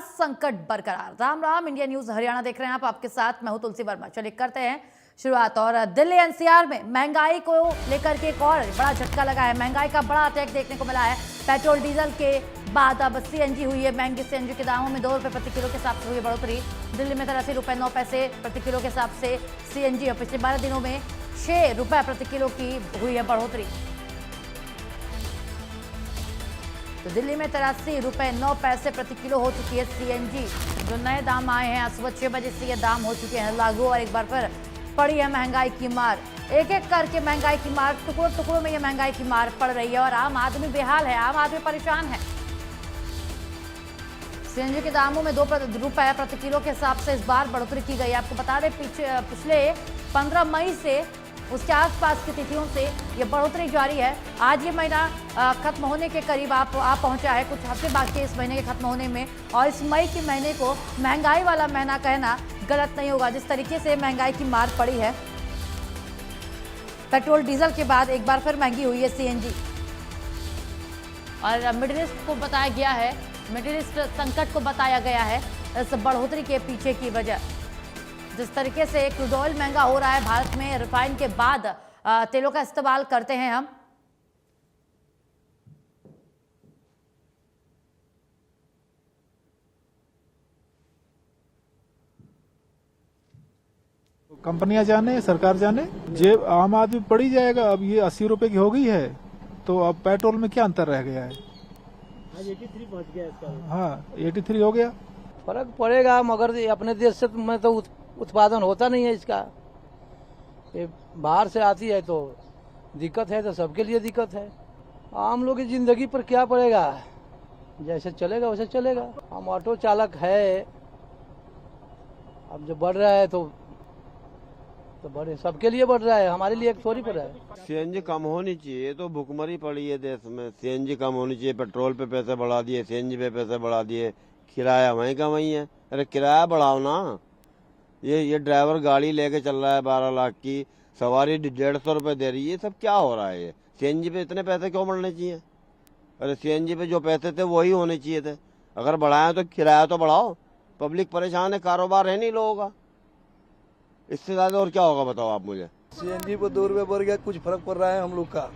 संकट बरकरार। Ram Ram, India news Haryana देख रहे हैं आप, आपके साथ मैं हूं तुलसी वर्मा। चलिए करते हैं शुरुआत। और दिल्ली एनसीआर में महंगाई को लेकर के एक और बड़ा झटका लगा है। महंगाई का बड़ा अटैक देखने को मिला है। पेट्रोल डीजल के बाद अब सीएनजी हुई है महंगी। सीएनजी के दामों में 2 रुपए प्रति किलो के हिसाब से हुई है बढ़ोतरी। दिल्ली में 83 रुपए 9 पैसे प्रति किलो के हिसाब से सीएनजी पिछले 12 दिनों में 6 रुपए प्रति किलो की हुई है बढ़ोतरी। तो दिल्ली में 83 रुपए 9 पैसे प्रति किलो हो चुकी है सीएनजी। जो नए दाम आए हैं, आज सुबह 6 बजे से ये दाम हो चुके हैं लागू। और एक बार फिर पड़ी है महंगाई की मार। एक एक करके महंगाई की मार, टुकड़ों टुकड़ों में ये महंगाई की मार पड़ रही है और आम आदमी बेहाल है, आम आदमी परेशान है। सीएनजी के दामों में 2 रुपए प्रति किलो के हिसाब से इस बार बढ़ोतरी की गई है। आपको बता दें पिछले 15 मई से उसके आसपास की तिथियों से ये बढ़ोतरी जारी है। आज ये महीना खत्म होने के करीब आप पहुंचा है, कुछ हफ्ते बाकी इस महीने के खत्म होने में। और इस मई के महीने को महंगाई वाला महीना कहना गलत नहीं होगा, जिस तरीके से महंगाई की मार पड़ी है। पेट्रोल डीजल के बाद एक बार फिर महंगी हुई है सीएनजी। और मिडिल ईस्ट को बताया गया है, मिडिल ईस्ट संकट को बताया गया है इस बढ़ोतरी के पीछे की वजह। जिस तरीके से क्रूड ऑयल महंगा हो रहा है, भारत में रिफाइन के बाद तेलों का इस्तेमाल करते हैं हम। कंपनियां जाने, सरकार जाने, जेब आम आदमी पड़ ही जाएगा। अब ये 80 रुपए की हो गई है, तो अब पेट्रोल में क्या अंतर रह गया है? आज 83 पहुंच गया इसका। हाँ, 83 हो गया। फर्क पड़ेगा, मगर अपने देश से में तो उत्पादन होता नहीं है इसका। ये बाहर से आती है तो दिक्कत है, तो सबके लिए दिक्कत है। आम लोग की जिंदगी पर क्या पड़ेगा? जैसे चलेगा वैसे चलेगा। हम ऑटो चालक है, अब जो बढ़ रहा है तो बढ़े, सबके लिए बढ़ रहा है, हमारे लिए एक थोड़ी पड़ रहा है। सीएनजी कम होनी चाहिए, तो भुखमरी पड़ी है देश में। सीएनजी कम होनी चाहिए। पेट्रोल पे पैसे बढ़ा दिए, सीएनजी पे पैसे बढ़ा दिए, किराया वहीं का वहीं है। अरे किराया बढ़ाओ ना। ये ड्राइवर गाड़ी लेके चल रहा है 12 लाख की, सवारी 150 रुपए दे रही है। ये सब क्या हो रहा है? ये सीएनजी पे इतने पैसे क्यों बढ़ने चाहिए? अरे सीएनजी पे जो पैसे थे वही होने चाहिए थे। अगर बढ़ाए तो किराया तो बढ़ाओ। पब्लिक परेशान है, कारोबार है नहीं लोगों का। इससे ज्यादा और क्या होगा बताओ आप मुझे। सीएनजी पर 2 रुपए बढ़ गया, कुछ फर्क पड़ रहा है हम लोग का।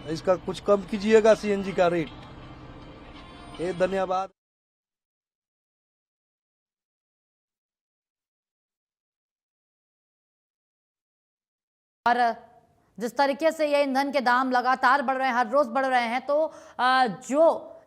इसका कुछ कम कीजिएगा सीएनजी का रेट। ये धन्यवाद। और जिस तरीके से ये ईंधन के दाम लगातार बढ़ रहे हैं, हर रोज बढ़ रहे हैं, तो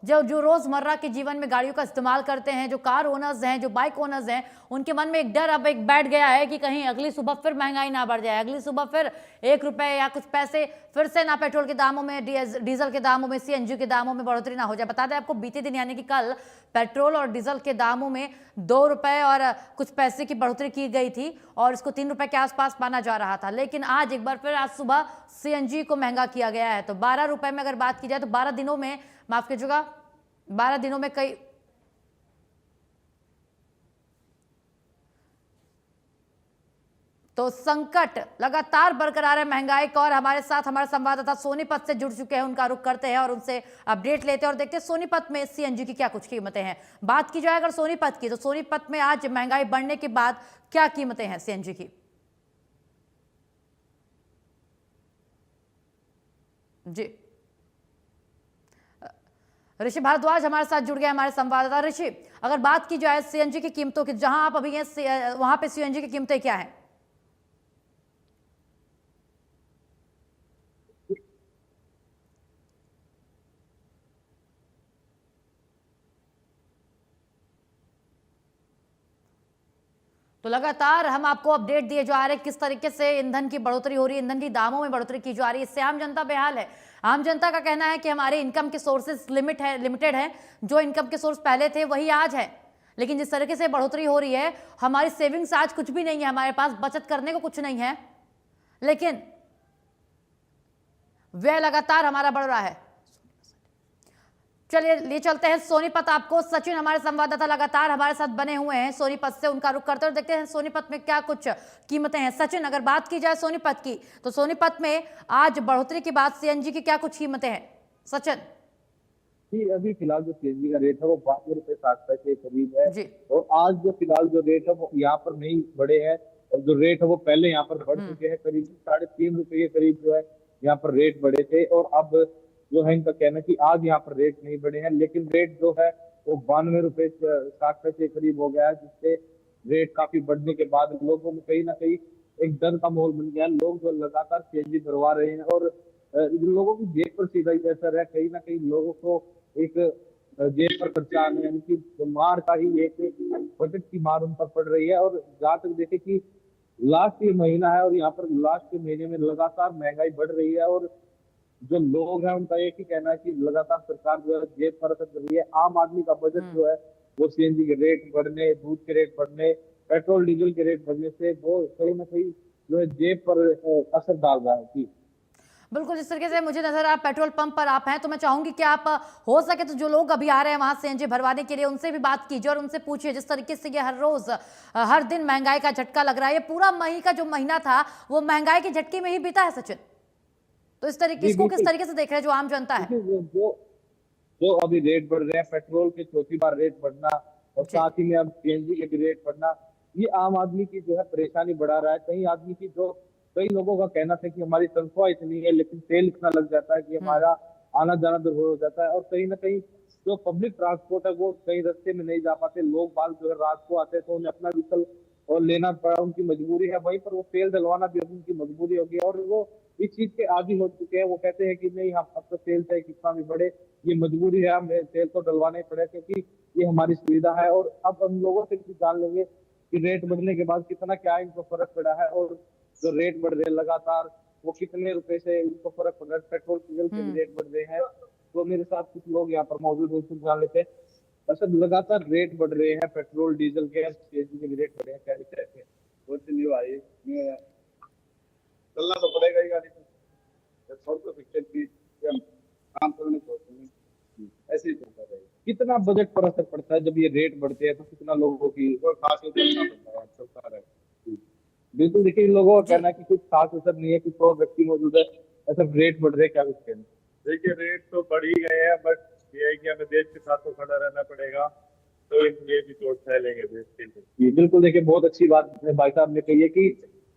जो रोजमर्रा के जीवन में गाड़ियों का इस्तेमाल करते हैं, जो कार ओनर्स हैं, जो बाइक ओनर्स हैं, उनके मन में एक डर अब एक बैठ गया है कि कहीं अगली सुबह फिर महंगाई ना बढ़ जाए, अगली सुबह फिर 1 रुपए या कुछ पैसे फिर से ना पेट्रोल के दामों में, डीजल के दामों में, सीएनजी के दामों में बढ़ोतरी ना हो जाए। बता दें आपको, बीते दिन यानी कि कल पेट्रोल और डीजल के दामों में 2 रुपए और कुछ पैसे की बढ़ोतरी की गई थी और इसको 3 रुपए के आसपास माना जा रहा था। लेकिन आज एक बार फिर आज सुबह सीएनजी को महंगा किया गया है। तो 12 रुपए में अगर बात की जाए तो 12 दिनों में, माफ कीजिएगा, 12 दिनों में कई तो संकट लगातार बरकरार है महंगाई का। और हमारे साथ हमारे संवाददाता सोनीपत से जुड़ चुके हैं, उनका रुख करते हैं और उनसे अपडेट लेते हैं और देखते हैं सोनीपत में सीएनजी की क्या कुछ कीमतें हैं। बात की जाए अगर सोनीपत की, तो सोनीपत में आज महंगाई बढ़ने के बाद क्या कीमतें हैं सीएनजी की? जी, ऋषि भारद्वाज हमारे साथ जुड़ गए, हमारे संवाददाता। ऋषि, अगर बात की जाए सीएनजी की कीमतों की, जहां आप अभी हैं वहां पे सीएनजी की कीमतें क्या हैं? तो लगातार हम आपको अपडेट दिए जा रहे हैं किस तरीके से ईंधन की बढ़ोतरी हो रही है, ईंधन की दामों में बढ़ोतरी की जा रही है। इससे आम जनता बेहाल है। आम जनता का कहना है कि हमारे इनकम के सोर्सेस लिमिटेड हैं, जो इनकम के सोर्स पहले थे वही आज है। लेकिन जिस तरीके से बढ़ोतरी हो रही है, हमारी सेविंग्स आज कुछ भी नहीं है, हमारे पास बचत करने को कुछ नहीं है, लेकिन व्यय लगातार हमारा बढ़ रहा है। चलिए ले चलते हैं सोनीपत। आपको सचिन हमारे संवाददाता लगातार हमारे साथ बने हुए हैं सोनीपत से, उनका रुख करते हैं और देखते हैं सोनीपत में क्या कुछ कीमतें हैं। सचिन, अगर बात की जाए सोनीपत की, तो सोनीपत में आज बढ़ोतरी के बाद सीएनजी की क्या कुछ कीमतें हैं? सचिन। कि अभी फिलहाल जो सीएनजी का रेट है वो 92 रुपए 60 पैसे के करीब है। जी। और आज जो फिलहाल जो रेट है वो यहाँ पर नहीं बढ़े हैं, और जो रेट है वो पहले यहाँ पर बढ़ चुके हैं, करीब 3.5 रुपए के करीब जो है यहाँ पर रेट बढ़े थे। और अब जो है इनका कहना है कि आज यहाँ पर रेट नहीं बढ़े हैं, लेकिन रेट जो है वो 92 रुपए 60 पैसे के करीब हो गया है, जिससे रेट काफी बढ़ने के बाद लोगों में कहीं ना कहीं एक डर का माहौल बन गया है। लोग जो लगातार सीएनजी भरवा रहे हैं, और लोगों की जेब पर सीधा ही असर है। कहीं ना कहीं लोगों को एक जेब पर खर्चा आने, यानी कि मार का ही एक बजट की मार उन पर पड़ रही है। और जहाँ तक देखे कि लास्ट ये महीना है, और यहाँ पर लास्ट के महीने में लगातार महंगाई बढ़ रही है, और जो लोग हैं उनका एक ही कहना है कि लगातार सरकार जो है जेब पर असर कर रही है। आम आदमी का बजट जो है वो सीएनजी के रेट बढ़ने, दूध के रेट बढ़ने, पेट्रोल डीजल के रेट बढ़ने से वो कहीं ना कहीं जो है जेब पर असर डाल रहा है। जी बिल्कुल, जिस तरीके से मुझे नजर आ पेट्रोल पंप पर आप हैं, तो मैं चाहूंगी कि आप हो सके तो जो लोग अभी आ रहे हैं वहां सीएनजी भरवाने के लिए, उनसे भी बात कीजिए और उनसे पूछिए। जिस तरीके से ये हर रोज हर दिन महंगाई का झटका लग रहा है, ये पूरा मई का जो महीना था वो महंगाई के झटके में ही बीता है सचिन। तो इस तरीके इसको किस तरीके से देख रहे हैं जो आम जनता है? जो जो अभी रेट बढ़ रहे हैं, पेट्रोल के चौथी बार रेट बढ़ना, और साथ ही में अब सीएनजी के भी रेट बढ़ना, ये आम आदमी की जो है परेशानी बढ़ा रहा है। कई लोगों का कहना था कि हमारी तनख्वाह इतनी है, लेकिन तेल इतना लग जाता है कि हमारा आना जाना दूर हो जाता है। और कहीं ना कहीं जो पब्लिक ट्रांसपोर्ट है वो कहीं रास्ते में नहीं जा पाते। लोग बाग जो है रात को आते हैं तो उन्हें अपना व्हीकल और लेना पड़ा, उनकी मजबूरी है। वहीं पर वो तेल डलवाना भी उनकी मजबूरी होगी, और वो इस चीज के आदी हो चुके हैं। वो कहते हैं कि नहीं, हम अब तो तेल चाहे कितना भी बढ़े, ये मजबूरी है, हमें तेल तो डलवाना ही पड़े क्योंकि ये हमारी सुविधा है। और अब हम लोगों से भी जान लेंगे कि रेट बढ़ने के बाद कितना क्या इनको फर्क पड़ा है, और जो रेट बढ़ रहे हैं लगातार वो कितने रुपए से इनको फर्क पड़ रहा है। पेट्रोल डीजल के भी रेट बढ़ रहे हैं। तो मेरे साथ कुछ लोग यहाँ पर मौजूद हैं, जान लेते हैं। अच्छा, लगातार रेट बढ़ रहे हैं, पेट्रोल डीजल के सीएनजी के भी रेट बढ़े हैं, क्या दिक्कत है? कुछ नहीं भाई, चलना तो पड़ेगा ही गाड़ी में, छोड़ तो सकते भी, हम काम करने छोड़ते हैं, ऐसे ही चलता रहेगा। कितना बजट पर असर पड़ता है जब ये रेट बढ़ते हैं, तो कितना लोगों की और खास चलता पड़ता है, चलता रहेगा। बिल्कुल, देखिए इन लोगों का कहना है कि कुछ खास असर नहीं है, कि 100 व्यक्ति मौजूद है, ऐसा रेट बढ़ रहे, क्या कुछ कहना? देखिए रेट तो बढ़ ही गए हैं, बट ये है कि हमें देश के साथ तो खड़ा रहना पड़ेगा, तो इसलिए भी चोट सह देश के लिए। बिल्कुल, देखिए बहुत अच्छी बात भाई साहब ने कही है कि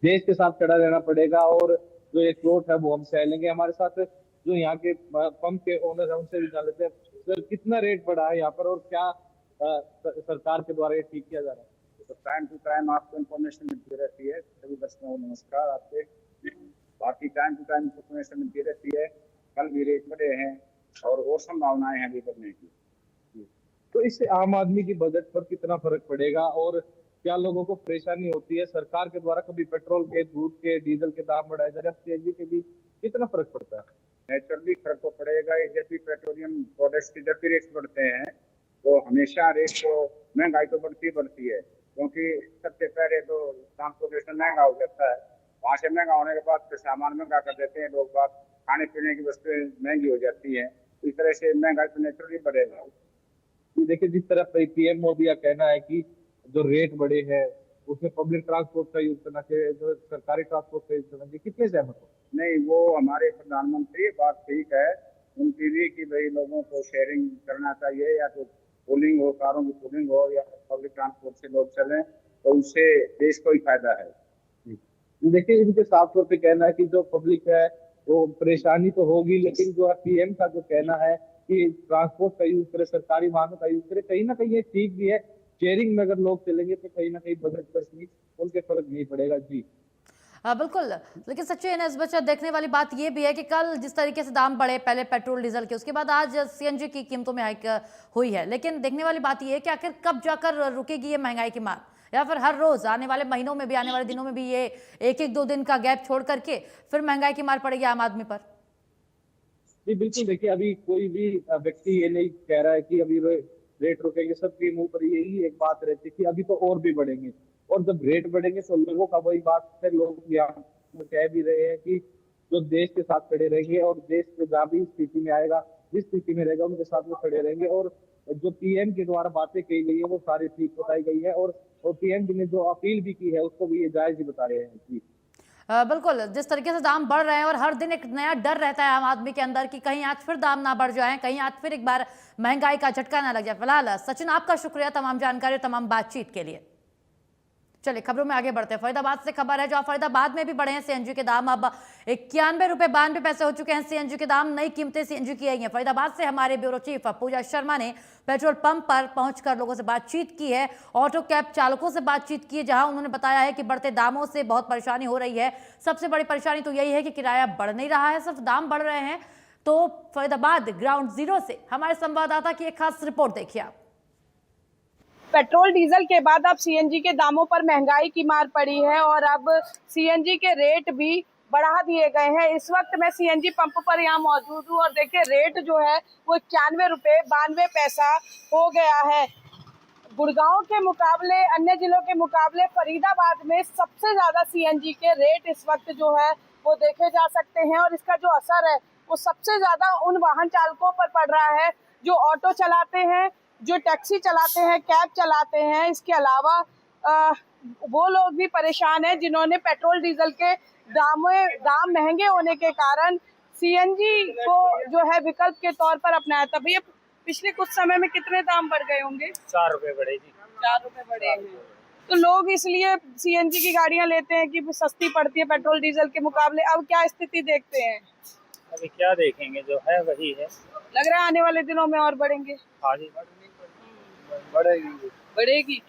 देश के साथ खड़ा रहना पड़ेगा, और जो ये चोट है वो हम सह लेंगे। हमारे साथ जो यहाँ के पंप के ओनर है उनसे भी जान लेते हैं, सर कितना रेट बढ़ा है यहाँ पर, और क्या सरकार के द्वारा ये ठीक किया जा रहा है? तो टाइम टू टाइम आपको इन्फॉर्मेशन मिलती रहती है। सभी दर्शकों को नमस्कार आपसे। बाकी टाइम टू टाइम इन्फॉर्मेशन मिलती रहती है। कल भी रेट बढ़े हैं और संभावनाएं हैं भी बढ़ने की। तो इससे आम आदमी की बजट पर कितना फर्क पड़ेगा, और क्या लोगों को परेशानी होती है? सरकार के द्वारा कभी पेट्रोल के, दूध के, डीजल के दाम बढ़ाए जा रहे हैं, सीएनजी के भी कितना फर्क पड़ता है? नेचुरली फर्क तो पड़ेगा। जब भी पेट्रोलियम प्रोडक्ट्स के जब भी रेट बढ़ते हैं तो हमेशा रेट तो महंगाई तो बढ़ती है, क्योंकि सबसे पहले तो ट्रांसपोर्टेशन महंगा हो जाता है। वहाँ से महंगा होने के बाद फिर सामान महंगा कर देते हैं लोग, बात खाने पीने की वस्तुएं महंगी हो जाती है। तो इस तरह से महंगाई तो नेचुरली बढ़ेगा। देखिए, जिस तरह पीएम मोदी का कहना है कि जो रेट बढ़े हैं उसमें पब्लिक ट्रांसपोर्ट का यूज करना चाहिए, जो सरकारी ट्रांसपोर्ट का यूज करना चाहिए, कितने सहमत हो? नहीं, वो हमारे प्रधानमंत्री बात ठीक है उनकी भी कि भाई लोगों को शेयरिंग करना चाहिए, या तो पूलिंग हो, कारों की पूलिंग हो, या पब्लिक ट्रांसपोर्ट से लोग चलें, तो उससे देश को ही फायदा है। देखिए, इनके साफ तौर पे कहना है कि जो पब्लिक है वो परेशानी तो होगी, लेकिन जो है पीएम का जो कहना है कि ट्रांसपोर्ट का यूज करे, सरकारी वाहनों का यूज करे, कहीं ना कहीं ये ठीक भी है। शेयरिंग में अगर लोग चलेंगे तो कहीं ना कहीं बजट पर भी उनके फर्क नहीं पड़ेगा। जी बिल्कुल, लेकिन सचिन इस बीच देखने वाली बात यह भी है कि कल जिस तरीके से दाम बढ़े, पहले पेट्रोल डीजल के, उसके बाद आज सीएनजी की कीमतों में हाइक हुई है। लेकिन देखने वाली बात यह है कि आखिर कब जाकर रुकेगी ये महंगाई की मार, या फिर हर रोज आने वाले महीनों में भी, आने वाले दिनों में भी ये एक दो दिन का गैप छोड़ करके फिर महंगाई की मार पड़ेगी आम आदमी पर? जी बिल्कुल, देखिए अभी कोई भी व्यक्ति ये नहीं कह रहा है कि अभी रेट रुकेंगे। सबके मुंह पर यही एक बात रहती है कि अभी तो और भी बढ़ेंगे, और जब रेट बढ़ेंगे तो लोगों का वही बात है, लोग यहाँ कह भी रहे हैं कि जो देश के साथ खड़े रहेंगे, और देश के जहाँ भी स्थिति में आएगा, जिस स्थिति में रहेगा उनके साथ वो खड़े रहेंगे। और जो पीएम के द्वारा बातें कही गई है वो सारी ठीक बताई गई है, और पीएम जी ने जो अपील भी की है उसको भी ये जायज ही बता रहे हैं। जी बिल्कुल, जिस तरीके से दाम बढ़ रहे हैं और हर दिन एक नया डर रहता है आम आदमी के अंदर कि कहीं आज फिर दाम ना बढ़ जाए, कहीं आज फिर एक बार महंगाई का झटका ना लग जाए। फिलहाल सचिन, आपका शुक्रिया तमाम जानकारी, तमाम बातचीत के लिए। चलिए खबरों में आगे बढ़ते हैं। फरीदाबाद से खबर है, जो फरीदाबाद में भी बढ़े हैं सीएनजी के दाम। अब 91 रुपए 92 पैसे हो चुके हैं सीएनजी के दाम। नई कीमतें सीएनजी की आई हैं। फरीदाबाद से हमारे ब्यूरो चीफ पूजा शर्मा ने पेट्रोल पंप पर पहुंचकर लोगों से बातचीत की है, ऑटो कैब चालकों से बातचीत की है, जहां उन्होंने बताया है कि बढ़ते दामों से बहुत परेशानी हो रही है। सबसे बड़ी परेशानी तो यही है कि किराया बढ़ नहीं रहा है, सिर्फ दाम बढ़ रहे हैं। तो फरीदाबाद ग्राउंड जीरो से हमारे संवाददाता की एक खास रिपोर्ट देखिए आप। पेट्रोल डीजल के बाद अब सीएनजी के दामों पर महंगाई की मार पड़ी है और अब सीएनजी के रेट भी बढ़ा दिए गए हैं। इस वक्त मैं सीएनजी पंप पर यहाँ मौजूद हूँ और देखिए रेट जो है वो 91 रुपए 92 पैसा हो गया है। गुड़गांव के मुकाबले, अन्य जिलों के मुकाबले फरीदाबाद में सबसे ज्यादा सीएनजी के रेट इस वक्त जो है वो देखे जा सकते हैं और इसका जो असर है वो सबसे ज्यादा उन वाहन चालकों पर पड़ रहा है जो ऑटो चलाते हैं, जो टैक्सी चलाते हैं, कैब चलाते हैं। इसके अलावा वो लोग भी परेशान हैं जिन्होंने पेट्रोल डीजल के दाम महंगे होने के कारण सीएनजी को जो है विकल्प के तौर पर अपनाया था। भैया पिछले कुछ समय में कितने दाम बढ़ गए होंगे? 4 रुपए बढ़े जी। 4 रुपए बढ़े हैं। तो लोग इसलिए सीएनजी की गाड़ियां लेते हैं कि सस्ती पड़ती है पेट्रोल डीजल के मुकाबले। अब क्या स्थिति देखते हैं? अभी क्या देखेंगे, जो है वही है। लग रहा है आने वाले दिनों में और बढ़ेंगे। हाँ जी, बढ़ेगी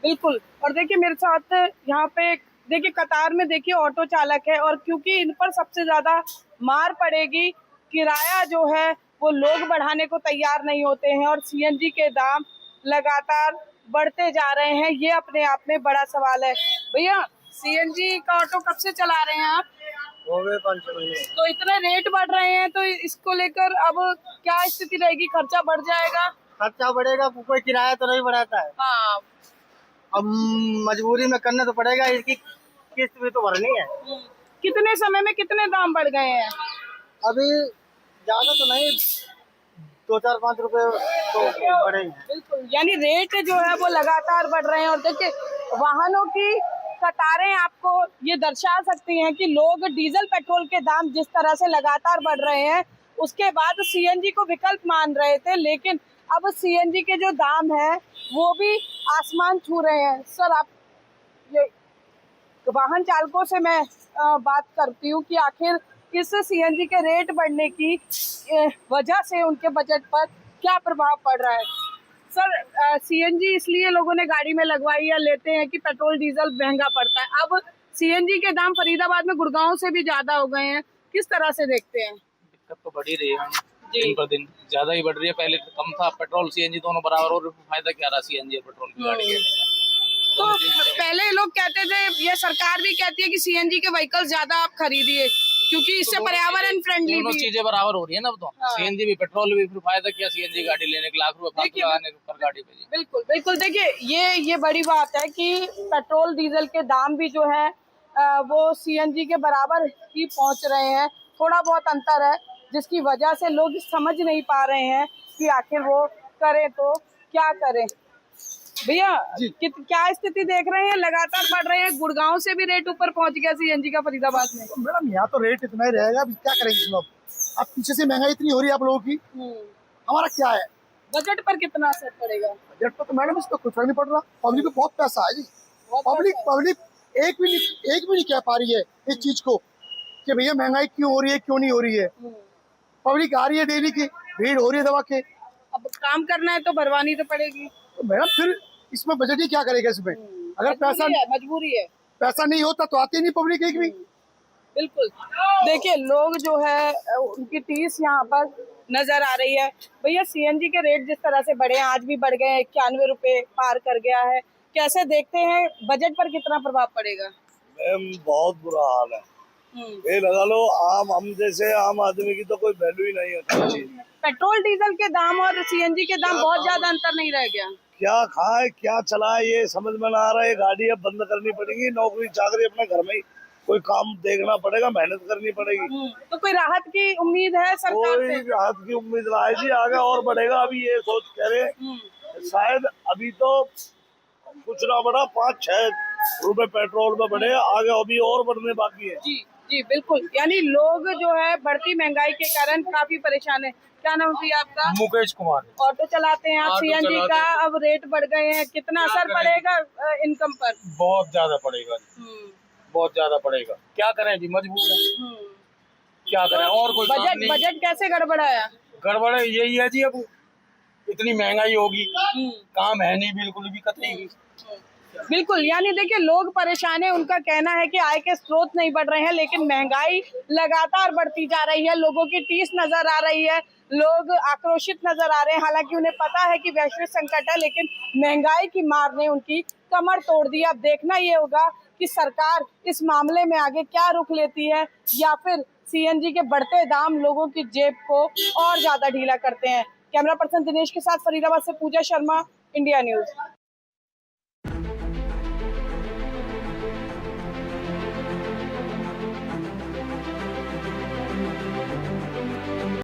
बिल्कुल। और देखिए मेरे साथ यहाँ पे देखिए कतार में देखिए ऑटो चालक है और क्योंकि इन पर सबसे ज्यादा मार पड़ेगी, किराया जो है वो लोग बढ़ाने को तैयार नहीं होते हैं और सीएनजी के दाम लगातार बढ़ते जा रहे हैं। ये अपने आप में बड़ा सवाल है। भैया सीएनजी का ऑटो कब से चला रहे हैं आप? हो गए 5 महीने। तो इतने रेट बढ़ रहे हैं तो इसको लेकर अब क्या स्थिति रहेगी? खर्चा बढ़ जाएगा? खर्चा बढ़ेगा, कोई किराया तो नहीं बढ़ाता है। हाँ, अब मजबूरी में करना तो पड़ेगा, इसकी किस्त भी तो भरनी है। कितने समय में कितने दाम बढ़ गए हैं? अभी ज्यादा तो नहीं, 2-4-5 रुपए तो बढ़ेंगे। बिल्कुल, यानी रेट जो है वो लगातार बढ़ रहे हैं। और देखिए वाहनों की कतारें आपको ये दर्शा सकती हैं कि लोग डीजल पेट्रोल के दाम जिस तरह से लगातार बढ़ रहे हैं, उसके बाद सीएनजी को विकल्प मान रहे थे, लेकिन अब सीएनजी के जो दाम है वो भी आसमान छू रहे हैं। सर, आप ये वाहन चालकों से मैं बात करती हूँ कि आखिर इस सीएनजी के रेट बढ़ने की वजह से उनके बजट पर क्या प्रभाव पड़ रहा है। सर, सीएनजी इसलिए लोगों ने गाड़ी में लगवाई या लेते हैं कि पेट्रोल डीजल महंगा पड़ता है। अब सीएनजी के दाम फरीदाबाद में गुड़गांव से भी ज्यादा हो गए हैं, किस तरह से देखते हैं? दिक्कत तो बढ़ ही रही है दिन पर दिन, ज्यादा ही बढ़ रही है। पहले कम था, पेट्रोल सीएनजी दोनों बराबर, और फायदा क्या रहा सीएनजी और पेट्रोल की गाड़ी लेने का। तो पहले लोग कहते थे, ये सरकार भी कहती है कि सीएनजी के व्हीकल ज्यादा आप खरीदिए क्योंकि इससे पर्यावरण फ्रेंडली दोनों चीजें बराबर हो रही है ना। अब तो सीएनजी भी पेट्रोल भी, फिर फायदा क्या सीएनजी गाड़ी लेने के, लाख रुपए लगाने पर गाड़ी पे। बिल्कुल बिल्कुल। देखिए ये बड़ी बात है कि पेट्रोल डीजल के दाम भी जो है वो सीएनजी के बराबर ही पहुंच रहे हैं। थोड़ा बहुत अंतर है जिसकी वजह से लोग समझ नहीं पा रहे हैं कि आखिर वो करें तो क्या करें। भैया क्या स्थिति देख रहे हैं? लगातार बढ़ रहे हैं, गुड़गांव से भी रेट ऊपर पहुंच गया सीएनजी का फरीदाबाद में। मैडम यहाँ तो रेट इतना ही रहेगा, अभी क्या करेंगे इसमें? अब पीछे से महंगाई इतनी हो रही है आप लोगों की, हमारा क्या है? बजट पर कितना असर पड़ेगा? बजट पर तो मैडम इस पर कुछ नहीं पड़ रहा। पब्लिक को बहुत पैसा है जी। पब्लिक एक भी नहीं कह पा रही है इस चीज को कि भैया महंगाई क्यों हो रही है, क्यों नहीं हो रही है। पब्लिक आ रही है डेली की, भीड़ हो रही है दवा के। अब काम करना है तो भरवानी तो पड़ेगी। तो मैडम फिर इसमें बजट ही क्या करेगा इसमें? अगर पैसा मजबूरी है, पैसा नहीं होता तो आती नहीं पब्लिक एक भी। बिल्कुल। देखिए लोग जो है उनकी टीस यहाँ पर नजर आ रही है। भैया सीएनजी के रेट जिस तरह से बढ़े हैं, आज भी बढ़ गए, 91 रुपए पार कर गया है, कैसे देखते हैं? बजट पर कितना प्रभाव पड़ेगा? मैम बहुत बुरा हाल है। ये लगा लो हम जैसे आम आदमी की तो कोई वैल्यू ही नहीं है। पेट्रोल डीजल के दाम और सीएनजी के दाम बहुत ज्यादा अंतर नहीं रह गया। क्या खाए क्या चलाए ये समझ में ना आ रहा है। गाड़ी अब बंद करनी पड़ेगी, नौकरी चाकरी अपने घर में ही कोई काम देखना पड़ेगा, मेहनत करनी पड़ेगी। तो कोई राहत की उम्मीद है सरकार से? कोई राहत की उम्मीद ना है जी, आगे और बढ़ेगा। अभी ये सोच कह रहे शायद अभी तो कुछ ना बढ़ा 5-6 रुपए पेट्रोल पे बढ़े, आगे अभी और बढ़ने बाकी है। जी जी बिल्कुल, यानी लोग जो है बढ़ती महंगाई के कारण काफी परेशान है। क्या नाम है भैया आपका? मुकेश कुमार। ऑटो चलाते हैं आप? ऑटो सीएनजी चलाते का हैं। अब रेट बढ़ गए हैं, कितना असर पड़ेगा इनकम पर? बहुत ज्यादा पड़ेगा, बहुत ज्यादा पड़ेगा। क्या करें जी, मजबूर है, क्या करें, और कोई काम नहीं। बजट कैसे गड़बड़ाया? गड़बड़ यही है जी, अब इतनी महंगाई होगी, काम है नहीं बिल्कुल भी, कतई भी। बिल्कुल, यानी देखिए लोग परेशान है, उनका कहना है कि आय के स्रोत नहीं बढ़ रहे हैं, लेकिन महंगाई लगातार बढ़ती जा रही है, लोगों की टीस नजर आ रही है, लोग आक्रोशित नजर आ रहे हैं। हालांकि उन्हें पता है कि वैश्विक संकट है, लेकिन महंगाई की मार ने उनकी कमर तोड़ दी। अब देखना ये होगा कि सरकार इस मामले में आगे क्या रुख लेती है, या फिर सीएनजी के बढ़ते दाम लोगों की जेब को और ज्यादा ढीला करते हैं। कैमरा पर्सन दिनेश के साथ फरीदाबाद से पूजा शर्मा, इंडिया न्यूज।